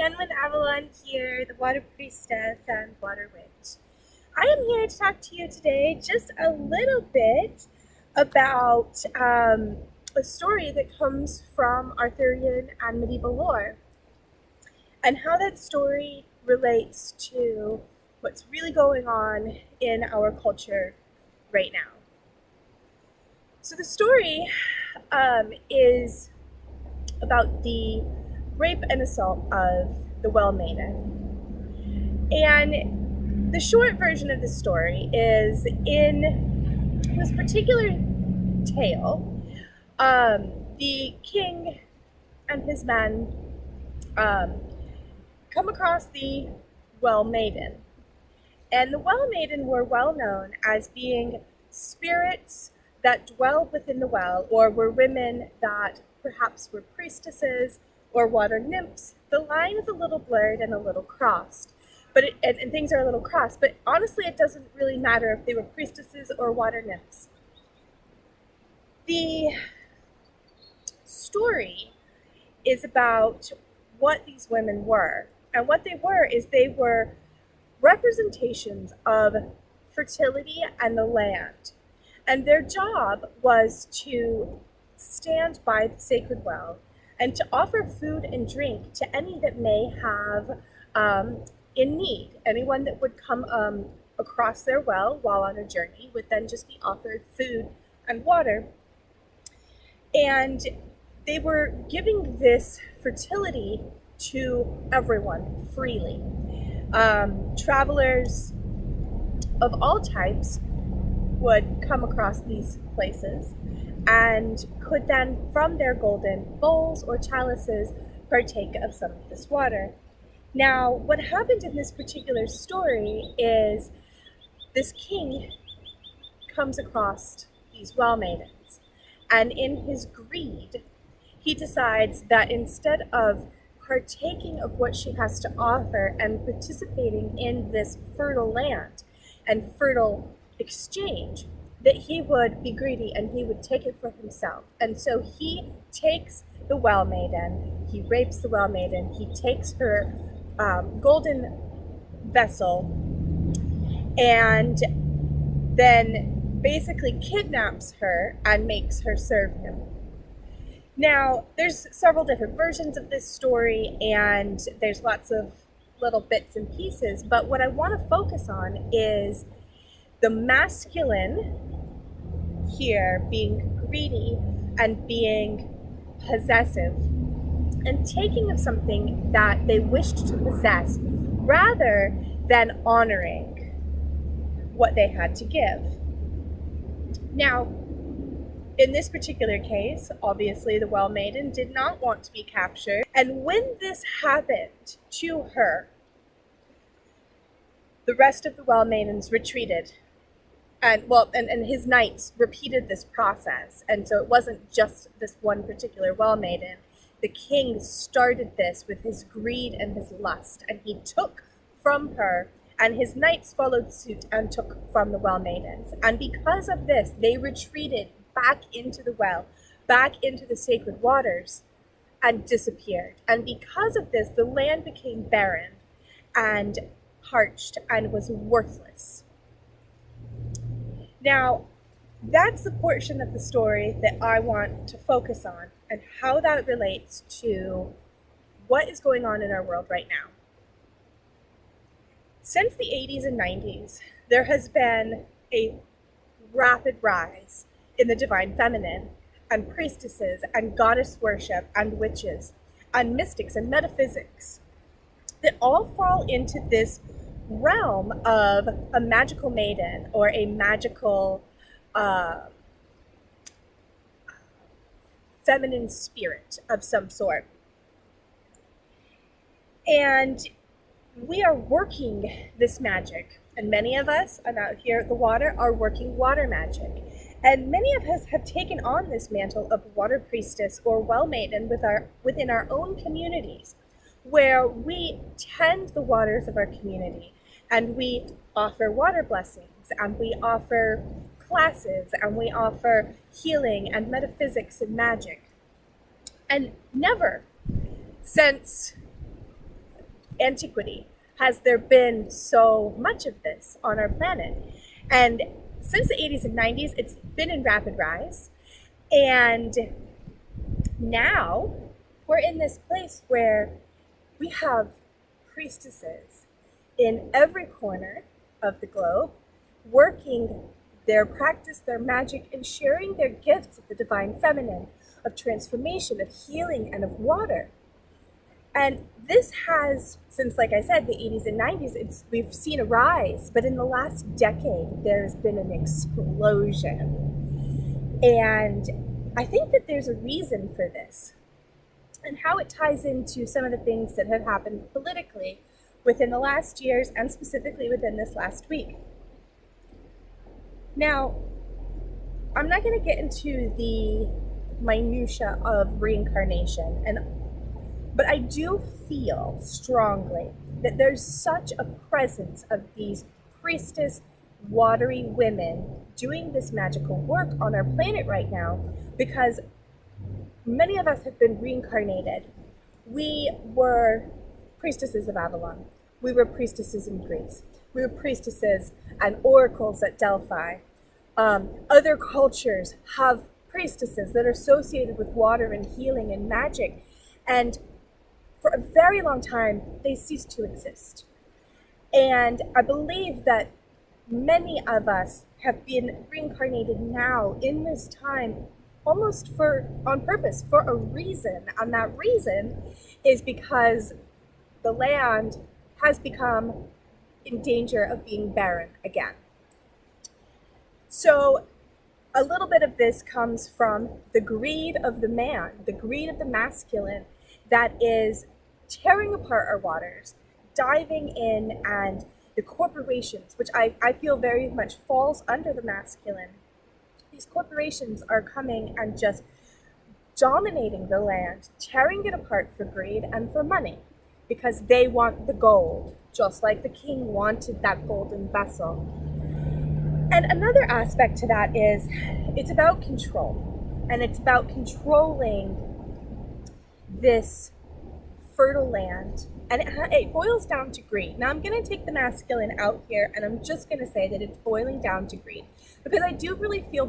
Penguin Avalon here, the Water Priestess and Water Witch. I am here to talk to you today just a little bit about a story that comes from Arthurian and medieval lore and how that story relates to what's really going on in our culture right now. So the story is about the rape and assault of the Well Maiden. And the short version of the story is in this particular tale, the king and his men come across the Well Maiden. And the Well Maiden were well known as being spirits that dwelled within the well, or were women that perhaps were priestesses or water nymphs. The line is a little blurred and a little crossed, and things are a little crossed, but honestly it doesn't really matter if they were priestesses or water nymphs. The story is about what these women were, and what they were is they were representations of fertility and the land, and their job was to stand by the sacred well and to offer food and drink to any that may have in need. Anyone that would come across their well while on a journey would then just be offered food and water. And they were giving this fertility to everyone freely. Travelers of all types would come across these places and could then, from their golden bowls or chalices, partake of some of this water. Now, what happened in this particular story is this king comes across these well maidens, and in his greed, he decides that instead of partaking of what she has to offer and participating in this fertile land and fertile exchange, that he would be greedy and he would take it for himself. And so he takes the well maiden, he rapes the well maiden, he takes her golden vessel, and then basically kidnaps her and makes her serve him. Now, there's several different versions of this story, and there's lots of little bits and pieces, but what I want to focus on is the masculine here being greedy and being possessive and taking of something that they wished to possess rather than honoring what they had to give. Now, in this particular case, obviously the Well Maiden did not want to be captured, and when this happened to her, the rest of the Well Maidens retreated. And his knights repeated this process. And so it wasn't just this one particular Well Maiden. The king started this with his greed and his lust, and he took from her, and his knights followed suit and took from the Well Maidens. And because of this, they retreated back into the well, back into the sacred waters, and disappeared. And because of this, the land became barren and parched and was worthless. Now, that's the portion of the story that I want to focus on and how that relates to what is going on in our world right now. Since the 80s and 90s, there has been a rapid rise in the divine feminine and priestesses and goddess worship and witches and mystics and metaphysics that all fall into this realm of a magical maiden or a magical feminine spirit of some sort. And we are working this magic, and many of us out here at the water are working water magic. And many of us have taken on this mantle of water priestess or well maiden within our own communities, where we tend the waters of our community, and we offer water blessings, and we offer classes, and we offer healing and metaphysics and magic. And never since antiquity has there been so much of this on our planet? And since the 80s and 90s, it's been in rapid rise. And now we're in this place where we have priestesses in every corner of the globe working their practice, their magic, and sharing their gifts of the divine feminine, of transformation, of healing, and of water. And this has, since, like I said, the 80s and 90s, we've seen a rise, but in the last decade, there's been an explosion. And I think that there's a reason for this, and how it ties into some of the things that have happened politically within the last years, and specifically within this last week. Now, I'm not going to get into the minutia of reincarnation, but I do feel strongly that there's such a presence of these priestess, watery women doing this magical work on our planet right now, because many of us have been reincarnated. We were priestesses of Avalon. We were priestesses in Greece. We were priestesses and oracles at Delphi. Other cultures have priestesses that are associated with water and healing and magic. And for a very long time, they ceased to exist. And I believe that many of us have been reincarnated now in this time, almost on purpose, for a reason. And that reason is because the land has become in danger of being barren again. So a little bit of this comes from the greed of the man, the greed of the masculine, that is tearing apart our waters, diving in, and the corporations, which I feel very much falls under the masculine. These corporations are coming and just dominating the land, tearing it apart for greed and for money, because they want the gold, just like the king wanted that golden vessel. And another aspect to that is it's about control, and it's about controlling this fertile land, and it boils down to greed. Now I'm going to take the masculine out here, and I'm just going to say that it's boiling down to greed, because I do really feel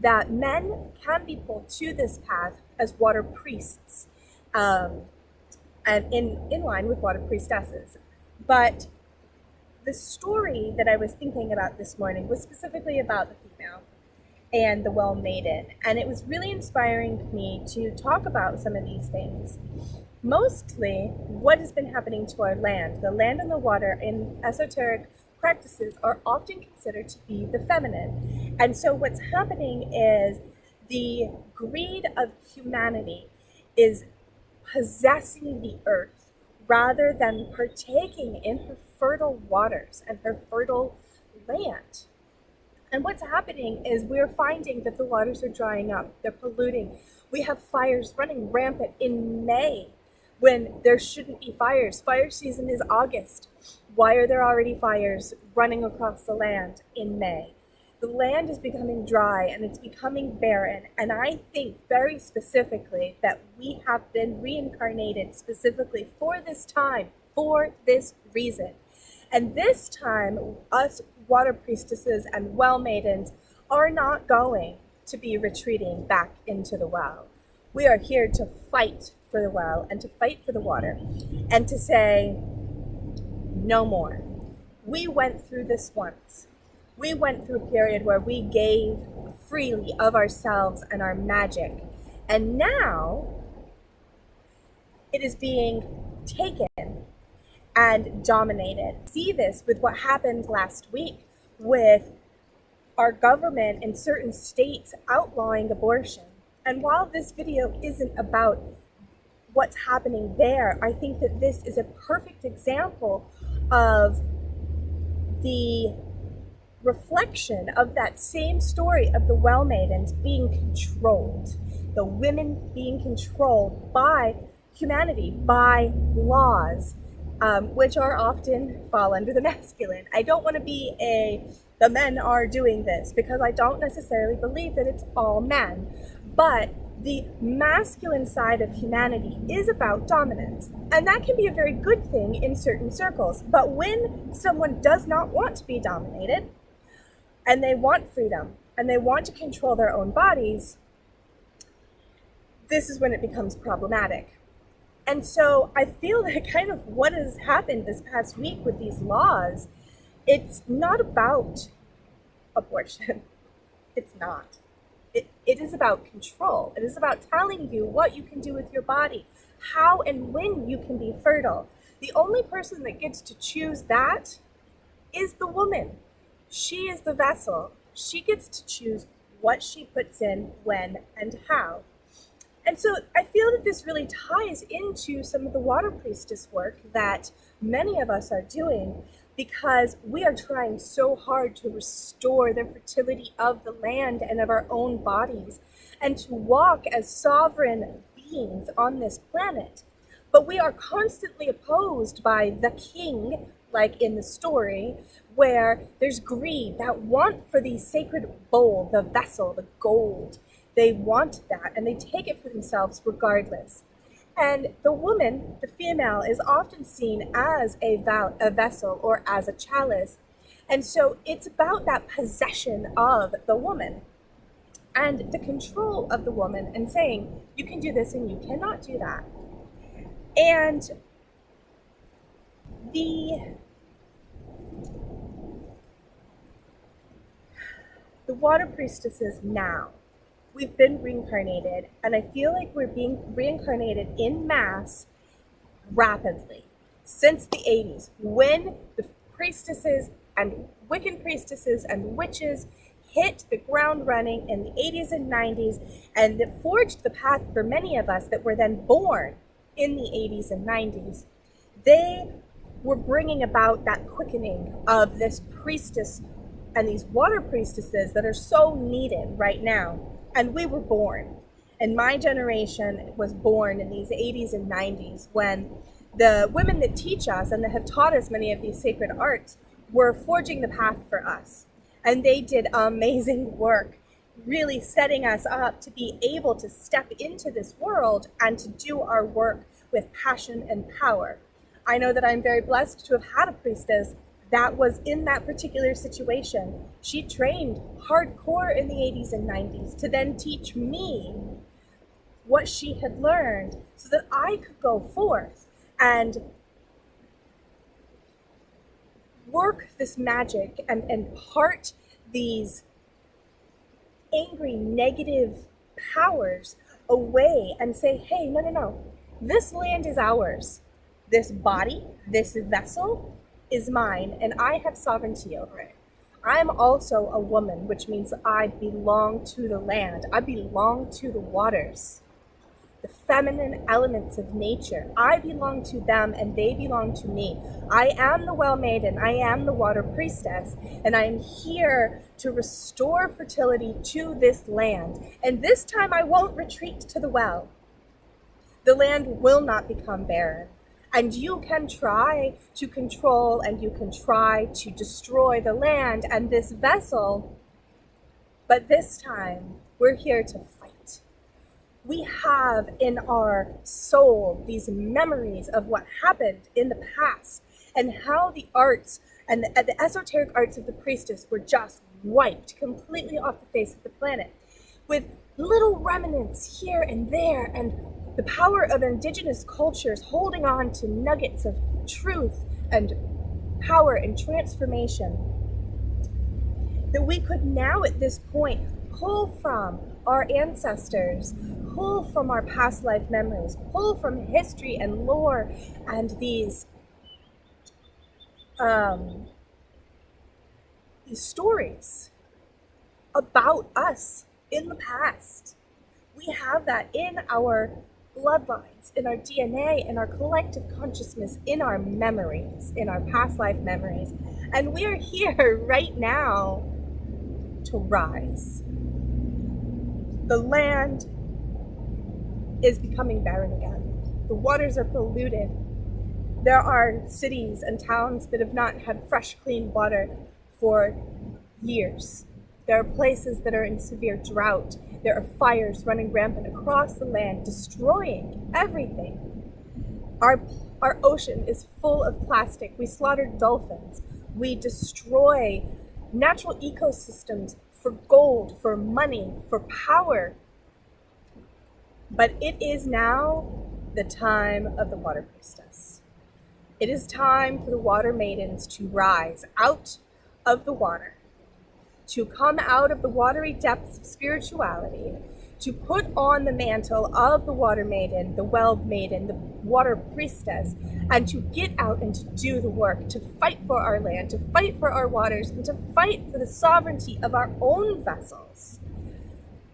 that men can be pulled to this path as water priests, and in line with water priestesses. But the story that I was thinking about this morning was specifically about the female and the well maiden, and it was really inspiring me to talk about some of these things. Mostly what has been happening to our land, the land and the water in esoteric practices are often considered to be the feminine. And so what's happening is the greed of humanity is possessing the earth rather than partaking in her fertile waters and her fertile land. And what's happening is we're finding that the waters are drying up, they're polluting. We have fires running rampant in May when there shouldn't be fires. Fire season is August. Why are there already fires running across the land in May? The land is becoming dry and it's becoming barren. And I think very specifically that we have been reincarnated specifically for this time, for this reason. And this time, us water priestesses and well maidens are not going to be retreating back into the well. We are here to fight for the well and to fight for the water and to say, no more. We went through this once. We went through a period where we gave freely of ourselves and our magic. And now it is being taken and dominated. See this with what happened last week with our government in certain states outlawing abortion. And while this video isn't about what's happening there, I think that this is a perfect example of the reflection of that same story of the well maidens being controlled, the women being controlled by humanity, by laws, which are often fall under the masculine. I don't want to be the men are doing this, because I don't necessarily believe that it's all men. But the masculine side of humanity is about dominance. And that can be a very good thing in certain circles. But when someone does not want to be dominated, and they want freedom, and they want to control their own bodies, this is when it becomes problematic. And so I feel that kind of what has happened this past week with these laws, it's not about abortion. It's not. It is about control. It is about telling you what you can do with your body, how and when you can be fertile. The only person that gets to choose that is the woman. She is the vessel. She gets to choose what she puts in, when, and how. And so I feel that this really ties into some of the water priestess work that many of us are doing, because we are trying so hard to restore the fertility of the land and of our own bodies, and to walk as sovereign beings on this planet. But we are constantly opposed by the king, like in the story, where there's greed, that want for the sacred bowl, the vessel, the gold. They want that, and they take it for themselves regardless. And the woman, the female, is often seen as a vessel or as a chalice. And so it's about that possession of the woman and the control of the woman, and saying, you can do this and you cannot do that. And the water priestesses now, we've been reincarnated, and I feel like we're being reincarnated in mass rapidly since the 80s, when the priestesses and Wiccan priestesses and witches hit the ground running in the 80s and 90s, and it forged the path for many of us that were then born in the 80s and 90s. They were bringing about that quickening of this priestess and these water priestesses that are so needed right now. And we were born, and my generation was born in these 80s and 90s, when the women that teach us and that have taught us many of these sacred arts were forging the path for us. And they did amazing work, really setting us up to be able to step into this world and to do our work with passion and power. I know that I'm very blessed to have had a priestess that was in that particular situation. She trained hardcore in the 80s and 90s to then teach me what she had learned, so that I could go forth and work this magic and part these angry, negative powers away, and say, hey, no, this land is ours. This body, this vessel is mine, and I have sovereignty over it. I'm also a woman, which means I belong to the land. I belong to the waters, the feminine elements of nature. I belong to them, and they belong to me. I am the well maiden. I am the water priestess, and I am here to restore fertility to this land. And this time I won't retreat to the well. The land will not become barren. And you can try to control, and you can try to destroy the land and this vessel, but this time we're here to fight. We have in our soul these memories of what happened in the past, and how the arts and the esoteric arts of the priestess were just wiped completely off the face of the planet, with little remnants here and there, and the power of indigenous cultures holding on to nuggets of truth and power and transformation, that we could now at this point pull from our ancestors, pull from our past life memories, pull from history and lore and these stories about us in the past. We have that in our bloodlines, in our DNA, in our collective consciousness, in our memories, in our past life memories. And we are here right now to rise. The land is becoming barren again. The waters are polluted. There are cities and towns that have not had fresh, clean water for years. There are places that are in severe drought. There are fires running rampant across the land, destroying everything. Our ocean is full of plastic. We slaughter dolphins. We destroy natural ecosystems for gold, for money, for power. But it is now the time of the Water Priestess. It is time for the Water Maidens to rise out of the water, to come out of the watery depths of spirituality, to put on the mantle of the Water Maiden, the Well Maiden, the Water Priestess, and to get out and to do the work, to fight for our land, to fight for our waters, and to fight for the sovereignty of our own vessels.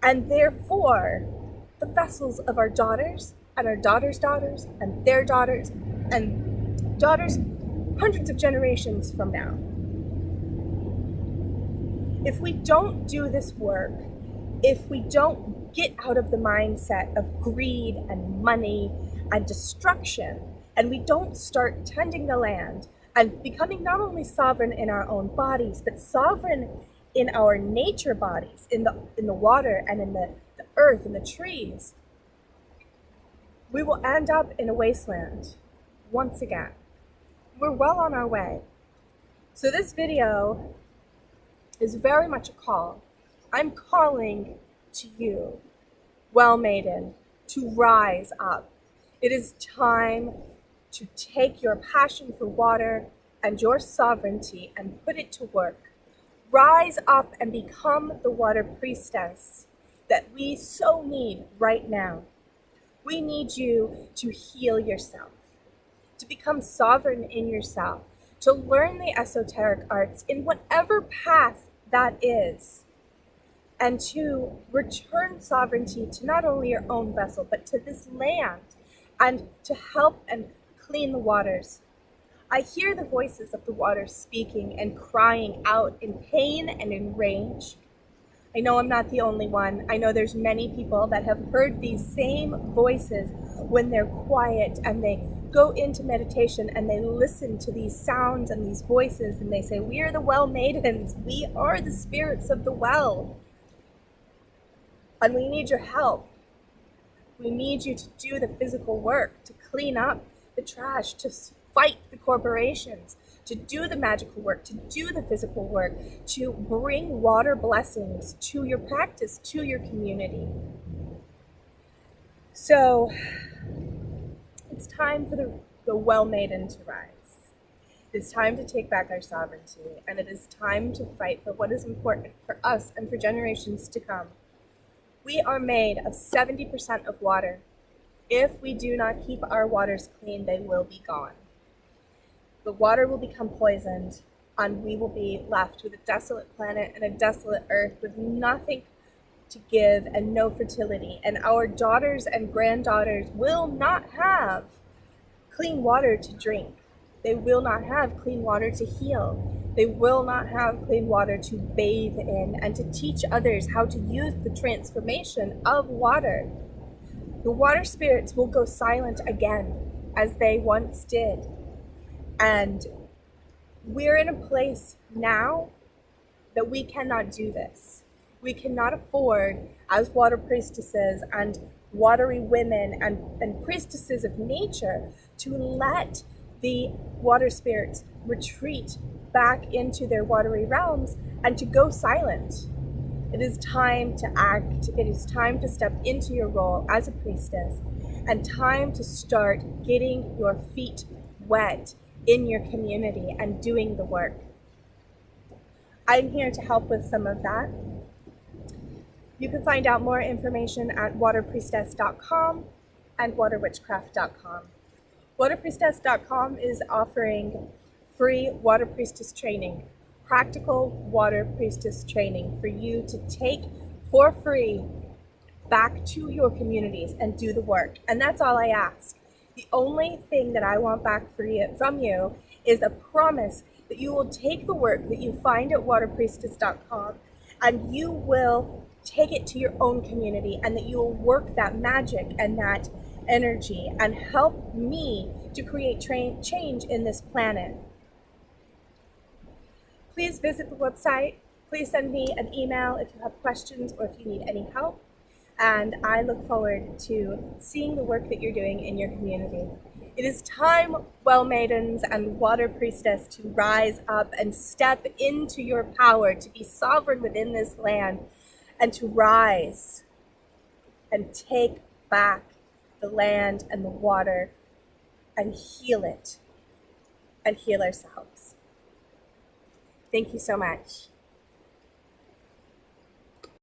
And therefore, the vessels of our daughters, and our daughters' daughters, and their daughters, and daughters hundreds of generations from now. If we don't do this work, if we don't get out of the mindset of greed and money and destruction, and we don't start tending the land and becoming not only sovereign in our own bodies, but sovereign in our nature bodies, in the water and in the earth and the trees, we will end up in a wasteland once again. We're well on our way. So this video is very much a call. I'm calling to you, Well Maiden, to rise up. It is time to take your passion for water and your sovereignty and put it to work. Rise up and become the Water Priestess that we so need right now. We need you to heal yourself, to become sovereign in yourself, to learn the esoteric arts in whatever path that is, and to return sovereignty to not only your own vessel, but to this land, and to help and clean the waters. I hear the voices of the waters speaking and crying out in pain and in rage. I know I'm not the only one. I know there's many people that have heard these same voices when they're quiet and they go into meditation and they listen to these sounds and these voices and they say, we are the Well Maidens. We are the spirits of the well. And we need your help. We need you to do the physical work, to clean up the trash, to fight the corporations, to do the magical work, to do the physical work, to bring water blessings to your practice, to your community. So it's time for the Well Maiden to rise. It's time to take back our sovereignty, and it is time to fight for what is important for us and for generations to come. We are made of 70% of water. If we do not keep our waters clean, they will be gone. The water will become poisoned, and we will be left with a desolate planet and a desolate earth with nothing to give and no fertility. And our daughters and granddaughters will not have clean water to drink. They will not have clean water to heal. They will not have clean water to bathe in and to teach others how to use the transformation of water. The water spirits will go silent again, as they once did. And we're in a place now that we cannot do this. We cannot afford, as water priestesses and watery women and priestesses of nature, to let the water spirits retreat back into their watery realms and to go silent. It is time to act. It is time to step into your role as a priestess, and time to start getting your feet wet in your community and doing the work. I'm here to help with some of that. You can find out more information at waterpriestess.com and waterwitchcraft.com. Waterpriestess.com is offering free water priestess training, practical water priestess training for you to take for free back to your communities and do the work. And that's all I ask. The only thing that I want back from you is a promise that you will take the work that you find at waterpriestess.com and you will take it to your own community, and that you will work that magic and that energy and help me to create change in this planet. Please visit the website. Please send me an email if you have questions or if you need any help. and I look forward to seeing the work that you're doing in your community. It is time, well maidens and water priestess, to rise up and step into your power to be sovereign within this land, and to rise and take back the land and the water and heal it and heal ourselves. Thank you so much.